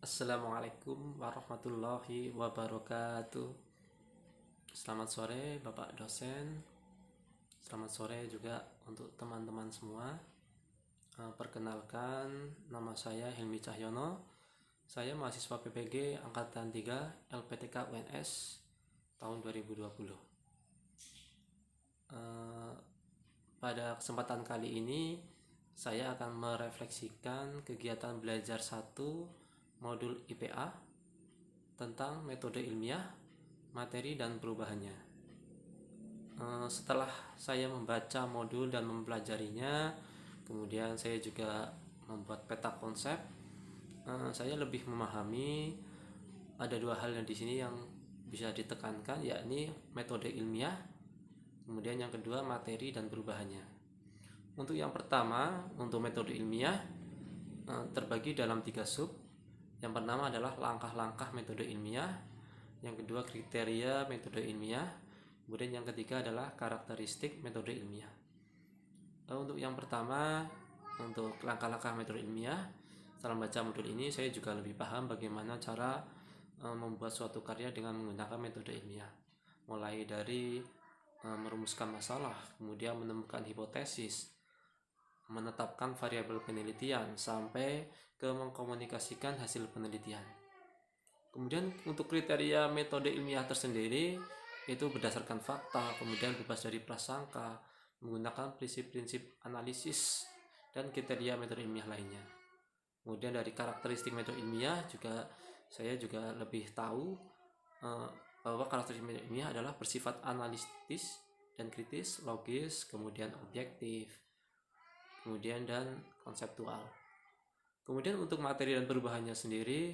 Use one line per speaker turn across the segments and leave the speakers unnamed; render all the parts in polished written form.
Assalamualaikum warahmatullahi wabarakatuh. Selamat sore Bapak dosen. Selamat sore juga untuk teman-teman semua. Perkenalkan, nama saya Hilmi Cahyono. Saya mahasiswa PPG Angkatan 3 LPTK UNS tahun 2020. Pada kesempatan kali ini saya akan merefleksikan kegiatan belajar 1 modul IPA tentang metode ilmiah, materi dan perubahannya. Setelah saya membaca modul dan mempelajarinya, kemudian saya juga membuat peta konsep, saya lebih memahami ada 2 hal yang di sini yang bisa ditekankan, yakni metode ilmiah, kemudian yang kedua materi dan perubahannya. Untuk yang pertama, untuk metode ilmiah terbagi dalam 3 sub. Yang pertama adalah langkah-langkah metode ilmiah, yang kedua kriteria metode ilmiah, kemudian yang ketiga adalah karakteristik metode ilmiah. Untuk yang pertama, untuk langkah-langkah metode ilmiah, setelah membaca modul ini saya juga lebih paham bagaimana cara membuat suatu karya dengan menggunakan metode ilmiah, mulai dari merumuskan masalah, kemudian menemukan hipotesis, menetapkan variabel penelitian, sampai ke mengkomunikasikan hasil penelitian. Kemudian untuk kriteria metode ilmiah tersendiri itu berdasarkan fakta, kemudian bebas dari prasangka, menggunakan prinsip-prinsip analisis dan kriteria metode ilmiah lainnya. Kemudian dari karakteristik metode ilmiah saya juga lebih tahu bahwa karakteristik metode ilmiah adalah bersifat analitis dan kritis, logis, kemudian objektif, kemudian dan konseptual. Kemudian untuk materi dan perubahannya sendiri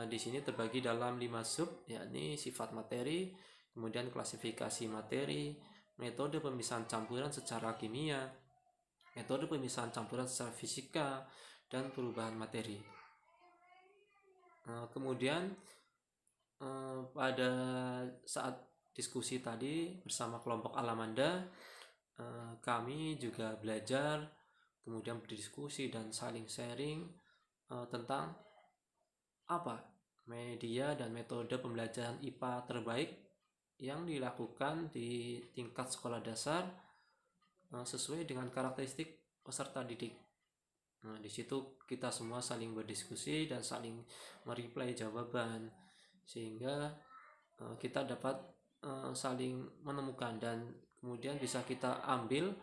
di sini terbagi dalam 5 sub, yakni sifat materi, kemudian klasifikasi materi, metode pemisahan campuran secara kimia, metode pemisahan campuran secara fisika, dan perubahan materi. Kemudian pada saat diskusi tadi bersama kelompok Alamanda, kami juga belajar, kemudian berdiskusi dan saling sharing tentang apa media dan metode pembelajaran IPA terbaik yang dilakukan di tingkat sekolah dasar sesuai dengan karakteristik peserta didik. Nah, di situ kita semua saling berdiskusi dan saling mereply jawaban, sehingga kita dapat saling menemukan dan kemudian bisa kita ambil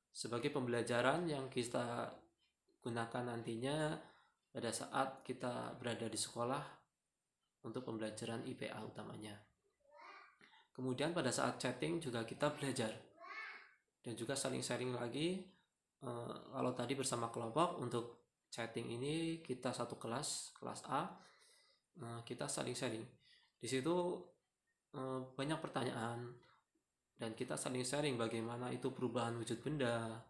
sebagai pembelajaran yang kita gunakan nantinya pada saat kita berada di sekolah untuk pembelajaran IPA utamanya. Kemudian pada saat chatting juga kita belajar dan juga saling sharing lagi. Kalau tadi bersama kelompok, untuk chatting ini kita satu kelas A, kita saling sharing. Di situ banyak pertanyaan dan kita saling sharing bagaimana itu perubahan wujud benda,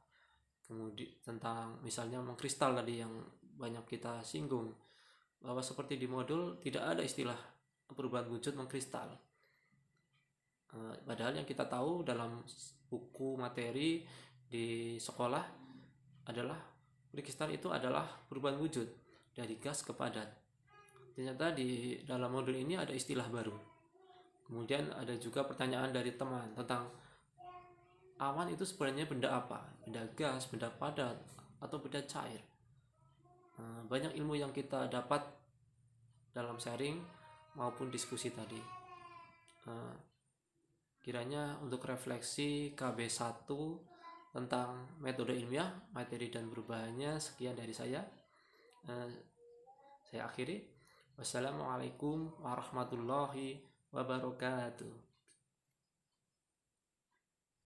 kemudian tentang misalnya mengkristal tadi yang banyak kita singgung, bahwa seperti di modul tidak ada istilah perubahan wujud mengkristal, padahal yang kita tahu dalam buku materi di sekolah adalah kristal itu adalah perubahan wujud dari gas ke padat. Ternyata di dalam modul ini ada istilah baru. Kemudian ada juga pertanyaan dari teman tentang awan itu sebenarnya benda apa? Benda gas, benda padat, atau benda cair? Banyak ilmu yang kita dapat dalam sharing maupun diskusi tadi. Kiranya untuk refleksi KB1 tentang metode ilmiah, materi dan perubahannya, sekian dari saya. Saya akhiri. Wassalamualaikum warahmatullahi wabarakatuh.